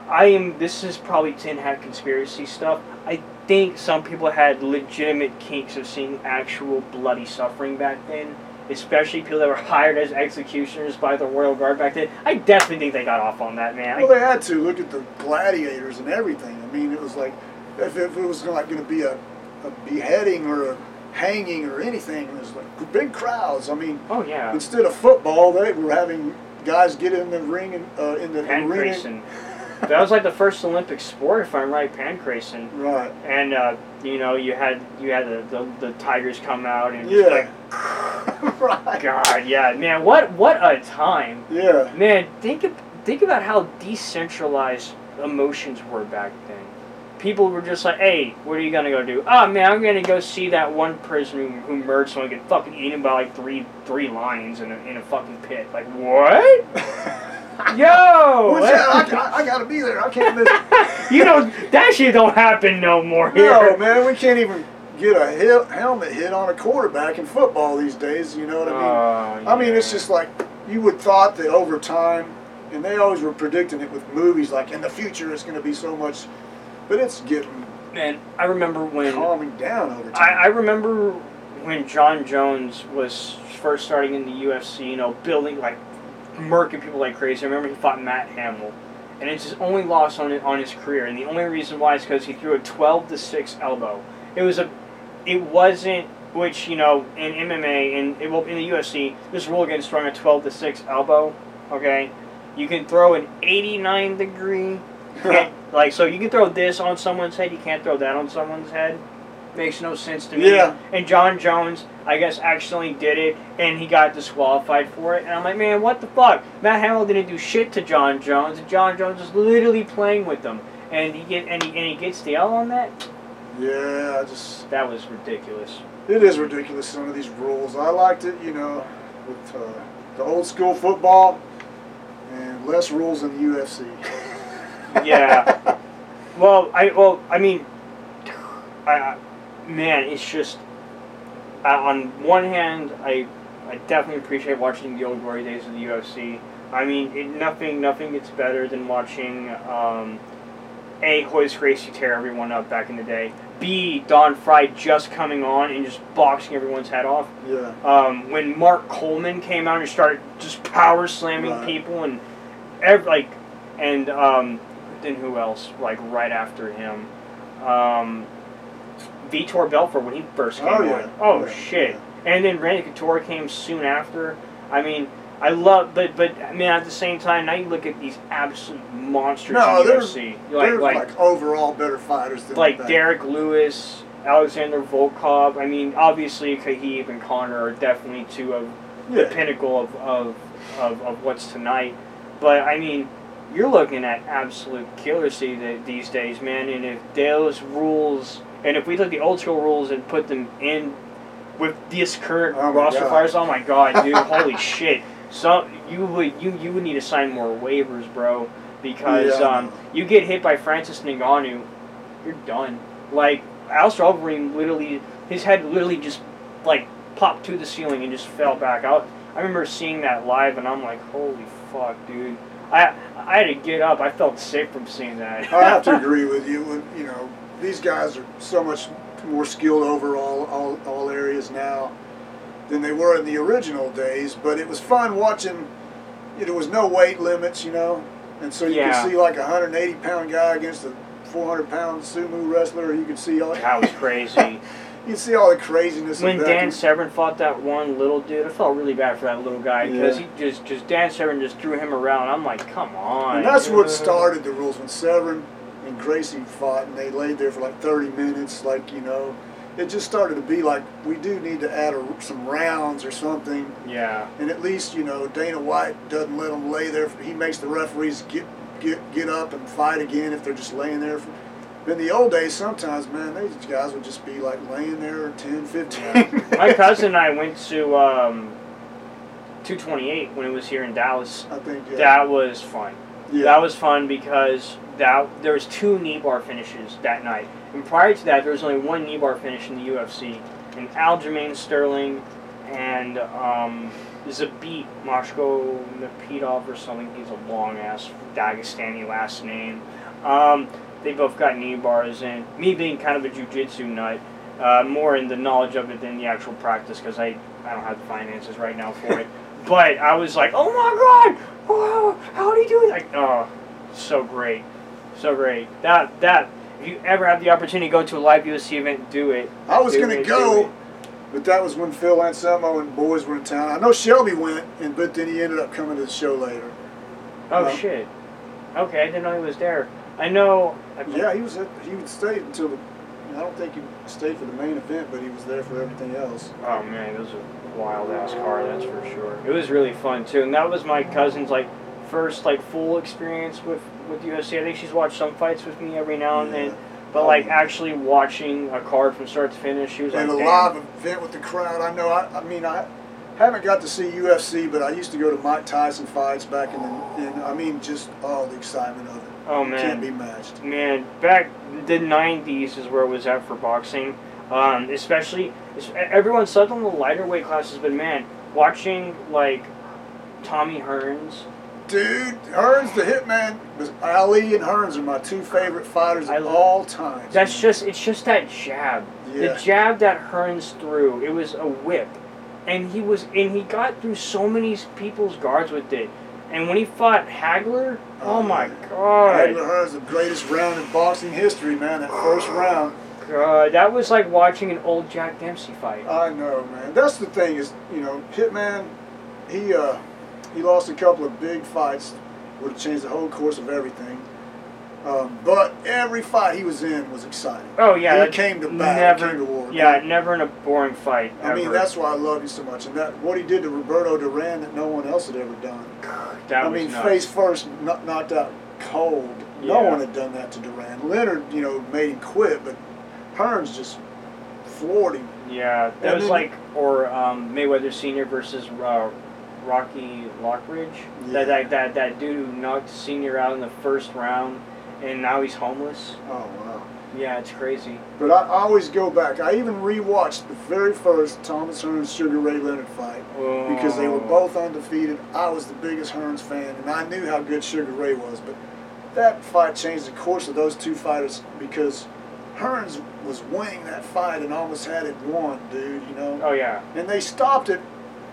I am. This is probably tin hat conspiracy stuff. I think some people had legitimate kinks of seeing actual bloody suffering back then, especially people that were hired as executioners by the Royal Guard back then. I definitely think they got off on that, man. Well, they had to. Look at the gladiators and everything. I mean, it was like, if it was like going to be a beheading or a hanging or anything, it was like big crowds. I mean, oh yeah. Instead of football, they were having guys get in the ring and in the arena. That was like the first Olympic sport, if I'm right, pancrasing. Right. And you know, you had the tigers come out and yeah. Right. God, yeah, man, what a time. Yeah. Man, think about how decentralized emotions were back then. People were just like, hey, what are you gonna go do? Oh man, I'm gonna go see that one person who murdered someone get fucking eaten by like three lions in a fucking pit. Like what? Yo! I gotta be there. I can't miss it. You know, that shit don't happen no more here. No, man, we can't even get a helmet hit on a quarterback in football these days, you know what I mean? Yeah. I mean, it's just like, you would thought that over time, and they always were predicting it with movies, like in the future it's going to be so much, but it's getting Man, I remember when calming down over time. I remember when John Jones was first starting in the UFC, you know, building, like, murking people like crazy. I remember he fought Matt Hamill, and it's his only loss on his career, and the only reason why is because he threw a 12-6 elbow. It wasn't, which, you know, in MMA and in the UFC, this rule against throwing a 12-6 elbow. Okay, you can throw an 89-degree, like, so you can throw this on someone's head, you can't throw that on someone's head. Makes no sense to me. Yeah. And John Jones, I guess, accidentally did it, and he got disqualified for it. And I'm like, man, what the fuck? Matt Hamill didn't do shit to John Jones, and John Jones is literally playing with them, and he gets the L on that. Yeah, that was ridiculous. It is ridiculous, some of these rules. I liked it, you know, with the old school football and less rules in the UFC. Yeah. I mean, man, it's just, on one hand, I definitely appreciate watching the old glory days of the UFC. I mean, nothing gets better than watching A, Hoist Gracie tear everyone up back in the day. B, Don Fry just coming on and just boxing everyone's head off. Yeah. When Mark Coleman came out and started just power slamming people, and then who else? Like right after him, Vitor Belfort when he first came on. Oh yeah. Shit! Yeah. And then Randy Couture came soon after. I mean, I love, but I mean, at the same time, now you look at these absolute monsters in the UFC. They're like overall better fighters than like Derek Lewis, Alexander Volkov. I mean, obviously Khabib and Conor are definitely two of the pinnacle of what's tonight. But I mean, you're looking at absolute killers these days, man. And if those rules, and if we took the old school rules and put them in with this current roster fighters, oh my god, dude, holy shit! So you would need to sign more waivers, bro, because you get hit by Francis Ngannou, you're done. Like Alistair Overeem, literally, his head literally just like popped to the ceiling and just fell back out. I remember seeing that live, and I'm like, holy fuck, dude. I had to get up. I felt sick from seeing that. I have to agree with you. You know, these guys are so much more skilled over all areas now than they were in the original days. But it was fun watching. There was no weight limits, you know, and so you could see like a 180-pound guy against a 400-pound sumo wrestler. You could see all that was crazy. You see all the craziness. When Dan Severn fought that one little dude, I felt really bad for that little guy because he just Dan Severn just threw him around. I'm like, come on. And that's what started the rules when Severn and Gracie fought, and they laid there for like 30 minutes. Like, you know, it just started to be like, we do need to add some rounds or something. Yeah. And at least, you know, Dana White doesn't let them lay there. He makes the referees get up and fight again if they're just laying there. In the old days, sometimes, man, these guys would just be like laying there 10, 15. My cousin and I went to 228 when it was here in Dallas. I think, that was fun. Yeah. That was fun because there was 2 knee bar finishes that night. And prior to that, there was only 1 knee bar finish in the UFC. And Aljamain Sterling and Zabit Mashko Napidov or something. He's a long-ass Dagestani last name. They both got knee bars, and me being kind of a jiu-jitsu nut, more in the knowledge of it than the actual practice, because I don't have the finances right now for it. But I was like, oh my god, wow, how do you do it? Like, oh, so great, so great. That if you ever have the opportunity to go to a live UFC event, do it. I was going to go, but that was when Phil Anselmo and boys were in town. I know Shelby went, but then he ended up coming to the show later. Oh shit. Okay, I didn't know he was there. I know. Yeah, he would stay until the. I don't think he stayed for the main event, but he was there for everything else. Oh man, it was a wild ass car, that's for sure. It was really fun too, and that was my cousin's first full experience with UFC. I think she's watched some fights with me every now and then, but actually watching a card from start to finish, she was like, and a live event with the crowd. I know. I mean, I haven't got to see UFC, but I used to go to Mike Tyson fights back in I mean, just all the excitement of it. Oh man, can't be matched. Man, back the '90s is where it was at for boxing. Especially everyone slept on the lighter weight classes, but man, watching Tommy Hearns. Dude, Hearns the Hitman, Ali and Hearns are my two favorite fighters of all time. It's just that jab. Yeah. The jab that Hearns threw, it was a whip. And he got through so many people's guards with it. And when he fought Hagler, oh my god. Hagler Hearns, the greatest round in boxing history, man, that first round. God, that was like watching an old Jack Dempsey fight. I know, man. That's the thing is, Hitman, he lost a couple of big fights, would have changed the whole course of everything. But every fight he was in was exciting. Oh yeah, he came to battle, came to war. Yeah, never in a boring fight. I mean, that's why I love you so much, and what he did to Roberto Duran that no one else had ever done. That was nuts. Face first, knocked out cold. No one had done that to Duran. Leonard, made him quit, but Hearns just floored him. Yeah, that was Mayweather Sr. versus Rocky Lockridge. Yeah. That dude who knocked Senior out in the first round, and now he's homeless. Oh wow. Yeah, it's crazy. But I always go back. I even rewatched the very first Thomas Hearns Sugar Ray Leonard fight because they were both undefeated. I was the biggest Hearns fan, and I knew how good Sugar Ray was. But that fight changed the course of those two fighters because Hearns was winning that fight and almost had it won, dude. Oh yeah. And they stopped it.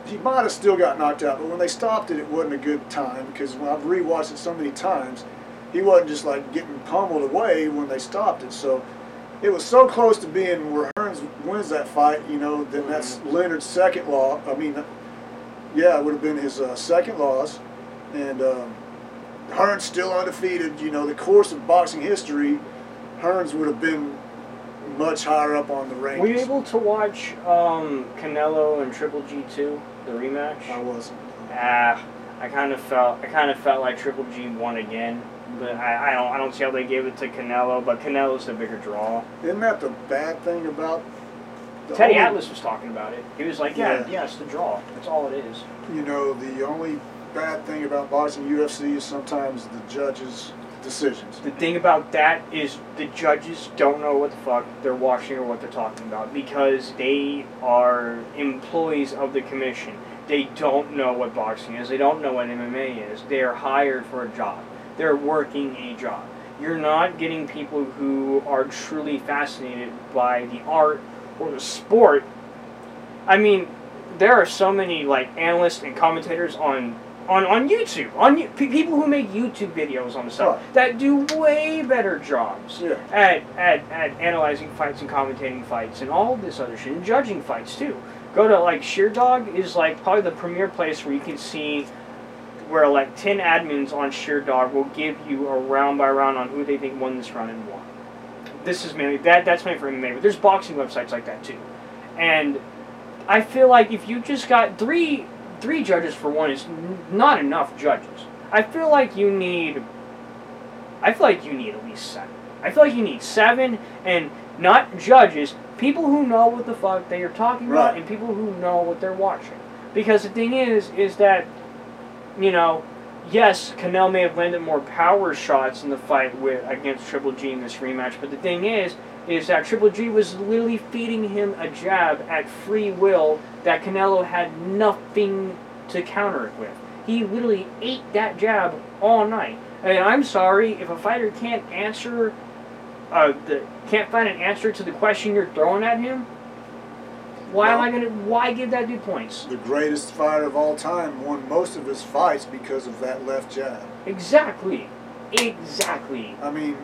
He might have still got knocked out, but when they stopped it, it wasn't a good time because when I've rewatched it so many times, he wasn't just getting pummeled away when they stopped it. So it was so close to being where Hearns wins that fight, then that's Leonard's second loss. I mean, yeah, it would have been his second loss. And Hearns still undefeated. The course of boxing history, Hearns would have been much higher up on the rankings. Were you able to watch Canelo and Triple G 2, the rematch? I wasn't. I kind of felt like Triple G won again, but I don't see how they gave it to Canelo. But Canelo's the bigger draw. Isn't that the bad thing about? Teddy Atlas was talking about it. He was like, yeah, it's the draw. That's all it is. The only bad thing about boxing UFC is sometimes the judges' decisions. The thing about that is the judges don't know what the fuck they're watching or what they're talking about because they are employees of the commission. They don't know what boxing is. They don't know what MMA is. They are hired for a job. They're working a job. You're not getting people who are truly fascinated by the art or the sport. I mean, there are so many analysts and commentators on YouTube, people who make YouTube videos on the stuff that do way better jobs at analyzing fights and commentating fights and all this other shit and judging fights too. Go to Sheerdog is probably the premier place where you can see where 10 admins on Sheerdog will give you a round by round on who they think won this round and why. This is mainly that's mainly for MMA, but there's boxing websites like that too. And I feel like if you just got three judges for one is not enough judges. I feel like you need at least 7. I feel like you need 7 and not judges, people who know what the fuck they are talking about and people who know what they're watching. Because the thing is that, yes, Canelo may have landed more power shots in the fight against Triple G in this rematch, but the thing is that Triple G was literally feeding him a jab at free will that Canelo had nothing to counter it with. He literally ate that jab all night. And I'm sorry, if a fighter can't answer can't find an answer to the question you're throwing at him, why give that dude points? The greatest fighter of all time won most of his fights because of that left jab. Exactly. Exactly. I mean,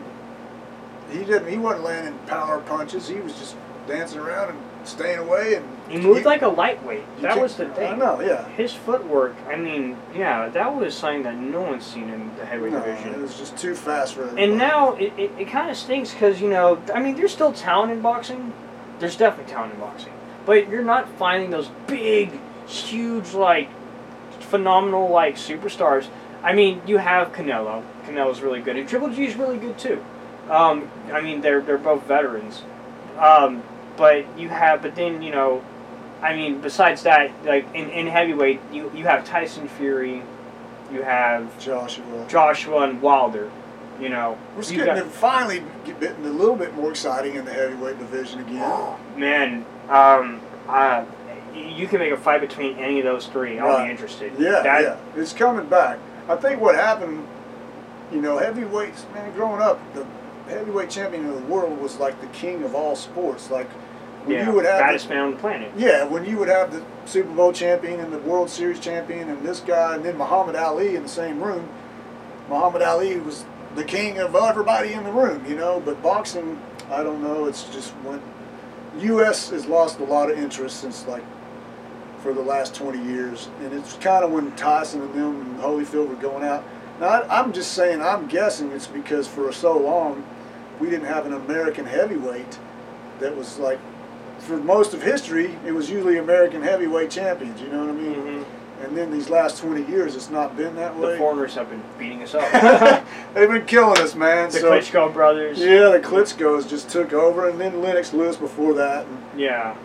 he wasn't landing power punches. He was just dancing around and staying away. And he moved like a lightweight. That was the thing. I know, yeah. His footwork, I mean, yeah, that was something that no one's seen in the heavyweight division. It was just too fast for everybody. And now it kind of stinks because, you know, I mean, there's still talent in boxing. There's definitely talent in boxing. But you're not finding those big, huge, like, phenomenal, like, superstars. I mean, you have Canelo. Canelo's really good. And Triple G's really good, too. I mean, they're both veterans. But then, you know, I mean, besides that, like, in heavyweight, you have Tyson Fury, you have Joshua and Wilder, you know. We're finally getting a little bit more exciting in the heavyweight division again. Man, you can make a fight between any of those three. I'll be interested. Yeah, it's coming back. I think what happened, you know, heavyweights, man, growing up, the heavyweight champion of the world was like the king of all sports. Like, when you would have baddest man on the planet. Yeah, when you would have the Super Bowl champion and the World Series champion and this guy and then Muhammad Ali in the same room, Muhammad Ali was the king of everybody in the room, you know. But boxing, I don't know, it's just went. U.S. has lost a lot of interest since, like, for the last 20 years, and it's kind of when Tyson and them and Holyfield were going out. Now, I'm just saying, I'm guessing it's because for so long we didn't have an American heavyweight that was like, for most of history, it was usually American heavyweight champions, you know what I mean? Mm-hmm. And then these last 20 years, it's not been that way. The foreigners have been beating us up. They've been killing us, man. The Klitschko brothers. Yeah, the Klitschkos just took over, and then Lennox Lewis before that. And, yeah.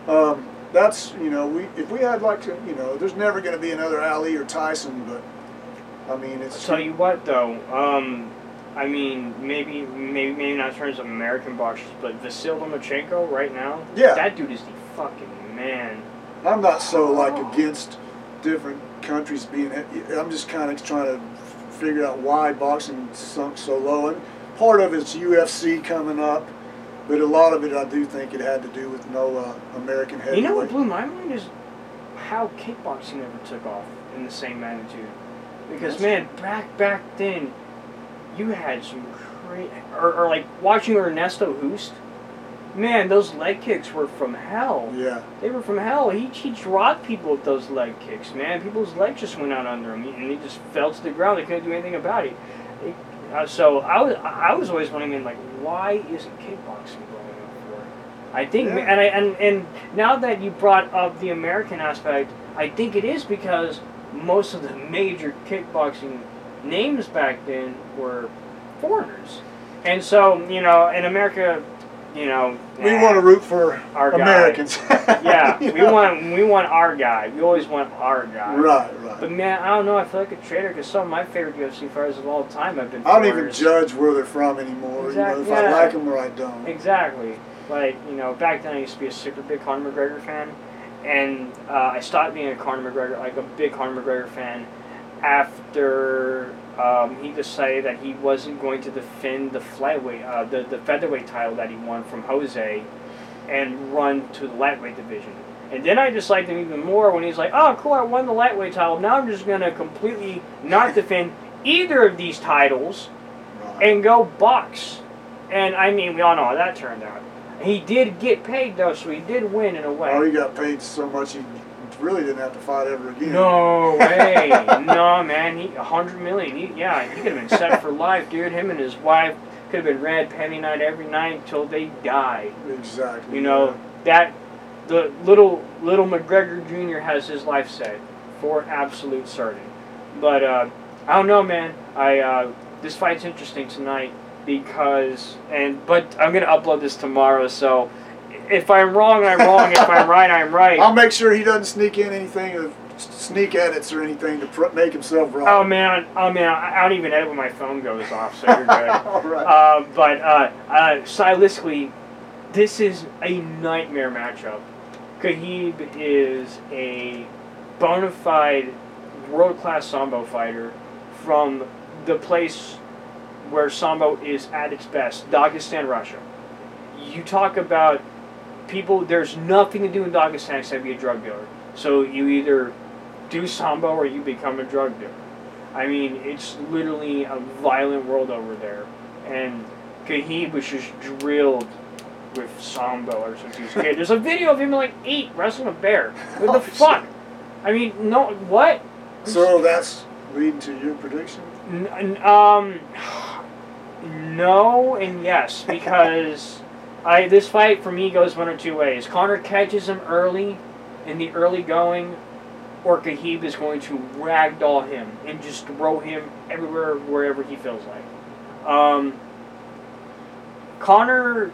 That's, you know, if we had like to, you know, there's never going to be another Ali or Tyson, but I mean, it's. I'll tell you what, though. I mean, maybe not in terms of American boxers, but Vasyl Lomachenko right now. Yeah. That dude is the fucking man. I'm not so like against different countries being. I'm just kind of trying to figure out why boxing sunk so low, and part of it's UFC coming up. But a lot of it, I do think it had to do with no American heavyweight. You know what blew my mind is how kickboxing never took off in the same magnitude. Because, man, back then, you had some crazy... Or like, watching Ernesto Hoost, man, those leg kicks were from hell. Yeah. They were from hell. He dropped people with those leg kicks, man. People's legs just went out under him, and he just fell to the ground. They couldn't do anything about it. So I was always wondering, like, why isn't kickboxing blowing up for? I think, and now that you brought up the American aspect, I think it is because most of the major kickboxing names back then were foreigners, and so, you know, in America, you know, we want to root for our Americans. Yeah, we want our guy. We always want our guy. Right. But man, I don't know. I feel like a traitor because some of my favorite UFC fighters of all time have been. I don't even judge where they're from anymore. Exactly. You know, if I like them or I don't. Exactly. Like, you know, back then I used to be a super big Conor McGregor fan, and I stopped being a big Conor McGregor fan after he decided that he wasn't going to defend the flyweight, the featherweight title that he won from Jose, and run to the lightweight division. And then I disliked him even more when he's like, oh, cool, I won the lightweight title. Now I'm just going to completely not defend either of these titles and go box. And, I mean, we all know how that turned out. He did get paid, though, so he did win in a way. Oh, he got paid so much he really didn't have to fight ever again. No way. No, man. $100 million. He could have been set for life, dude. Him and his wife could have been red penny night every night until they died. Exactly. You know, the little McGregor Jr. has his life set for absolute certain. But I don't know, man. This fight's interesting tonight but I'm gonna upload this tomorrow. So if I'm wrong, I'm wrong. If I'm right, I'm right. I'll make sure he doesn't sneak in anything of sneak edits or anything to make himself right. Oh man, I don't even edit when my phone goes off, so you're good. All right. Stylistically, this is a nightmare matchup. Khabib is a bona fide world-class Sambo fighter from the place where Sambo is at its best, Dagestan, Russia. you talk about people, there's nothing to do in Dagestan except be a drug dealer. So you either do Sambo or you become a drug dealer. I mean, it's literally a violent world over there. And Kahib was just drilled with Sambo ever since he was a kid. There's a video of him like 8 wrestling a bear. What the fuck? I mean, no, what? So that's leading to your prediction? No and yes, because this fight for me goes one or two ways. Conor catches him early, in the early going, or Kahib is going to ragdoll him and just throw him everywhere, wherever he feels like. Conor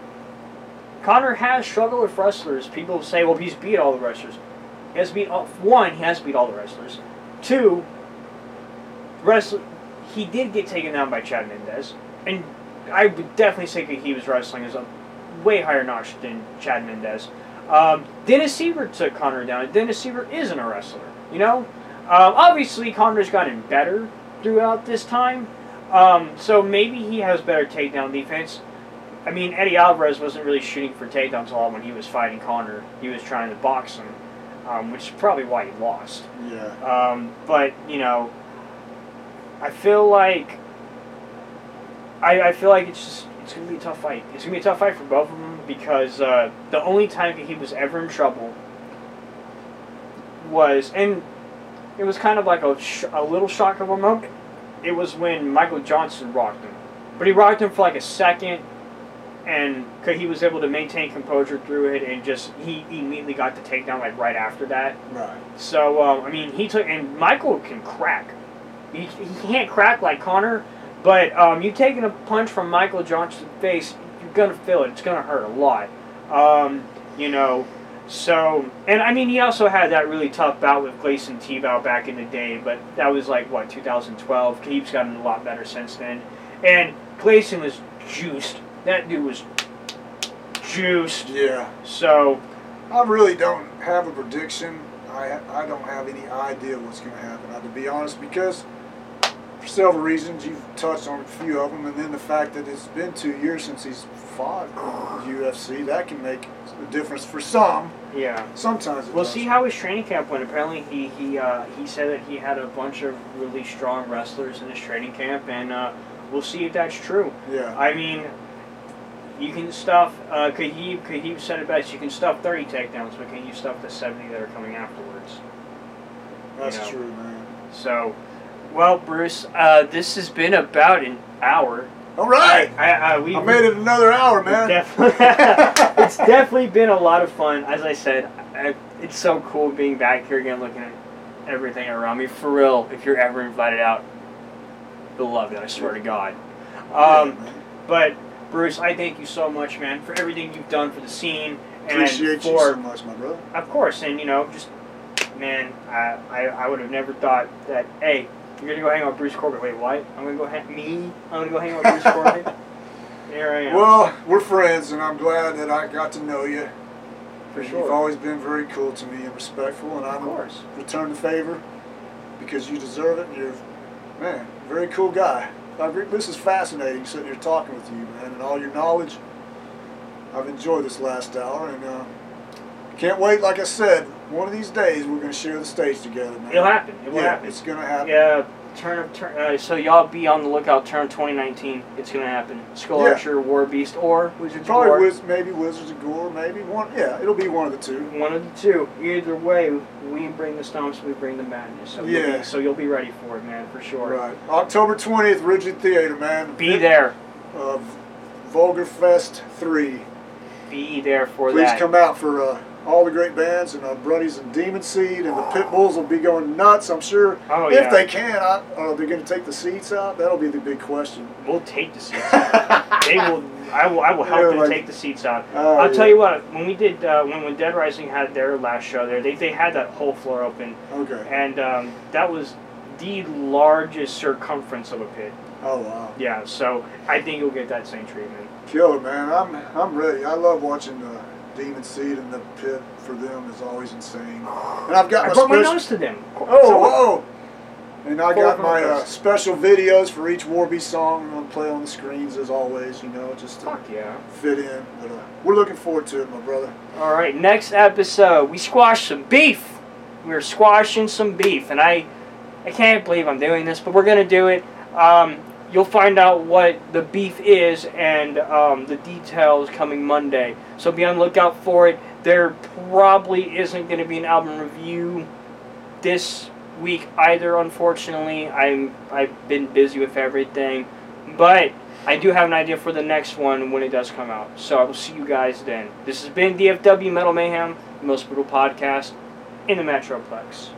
has struggled with wrestlers. People say, well, he's beat all the wrestlers. He has beat one. He has beat all the wrestlers. 2, he did get taken down by Chad Mendez, and I would definitely say that he was wrestling as a way higher notch than Chad Mendez. Dennis Seaver took Conor down, and Dennis Seaver isn't a wrestler. You know, obviously Conor's gotten better throughout this time, so maybe he has better takedown defense. I mean, Eddie Alvarez wasn't really shooting for takedowns a lot when he was fighting Conor. He was trying to box him, which is probably why he lost. Yeah. But you know, I feel like it's gonna be a tough fight. It's gonna be a tough fight for both of them because the only time he was ever in trouble was, and it was kind of like a little shock of a moment. It was when Michael Johnson rocked him, but he rocked him for like a second, and he was able to maintain composure through it, and he immediately got the takedown like right after that. Right. So I mean, and Michael can crack. He can't crack like Conor, but you taking a punch from Michael Johnson's face, you're gonna feel it. It's gonna hurt a lot. You know. So, and I mean, he also had that really tough bout with Gleison Tebow back in the day, but that was like, what, 2012? He's gotten a lot better since then. And Gleison was juiced. That dude was juiced. Yeah. So, I really don't have a prediction. I don't have any idea what's going to happen, to be honest, because for several reasons, you've touched on a few of them, and then the fact that it's been 2 years since he's fought in the UFC, that can make a difference for some. Yeah. Sometimes it We'll does. see how his training camp went. Apparently, he said that he had a bunch of really strong wrestlers in his training camp, and we'll see if that's true. Yeah. I mean, you can stuff, Kahib said it best, you can stuff 30 takedowns, but can you stuff the 70 that are coming afterwards? That's true, man. So, well, Bruce, this has been about an hour. All right. I made it another hour, man. It's definitely been a lot of fun. As I said, it's so cool being back here again, looking at everything around me. For real, if you're ever invited out, you'll love it, I swear to God. But, Bruce, I thank you so much, man, for everything you've done for the scene. Appreciate you so much, my brother. Of course, and, you know, just, man, I would have never thought that, hey, you're going to go hang out with Bruce Corbitt. Wait, what? I'm going to go hang out with Bruce Corbitt? Here I am. Well, we're friends, and I'm glad that I got to know you. For sure. You've always been very cool to me and respectful, and I'm going to return the favor because you deserve it, and you're, man, a very cool guy. This is fascinating, sitting here talking with you, man, and all your knowledge. I've enjoyed this last hour, and can't wait, like I said, one of these days we're going to share the stage together, man. It'll happen. It will happen. It's going to happen. Yeah, so y'all be on the lookout. Turn 2019. It's going to happen. Skull Archer, Warbeast, or Wizards of Gore. Probably maybe Wizards of Gore, maybe one. Yeah, it'll be one of the two. One of the two. Either way, we bring the stomps, we bring the madness. So so you'll be ready for it, man, for sure. Right. October 20th, Rigid Theater, man. Be there. Vulgar Fest 3. Be there for Please that. Please come out for all the great bands, and our buddies in Demon Seed, and the Pit Bulls will be going nuts, I'm sure. Oh, if they can. Are they going to take the seats out? That'll be the big question. We'll take the seats out. They will. I will help them take the seats out. I'll tell you what. When we did, when Dead Rising had their last show there, they had that whole floor open. Okay. And that was the largest circumference of a pit. Oh wow. Yeah. So I think you'll get that same treatment. Killer, man. I'm ready. I love watching Demon Seed and the pit for them is always insane. And I've got I brought my nose to them. And I got my special videos for each Warbeast song I'm going to play on the screens as always, you know, just to fit in. But we're looking forward to it, my brother. All right, next episode, we squashed some beef. We're squashing some beef, and I can't believe I'm doing this, but we're going to do it. You'll find out what the beef is and the details coming Monday. So be on the lookout for it. There probably isn't going to be an album review this week either, unfortunately. I've been busy with everything. But I do have an idea for the next one when it does come out. So I will see you guys then. This has been DFW Metal Mayhem, the most brutal podcast in the Metroplex.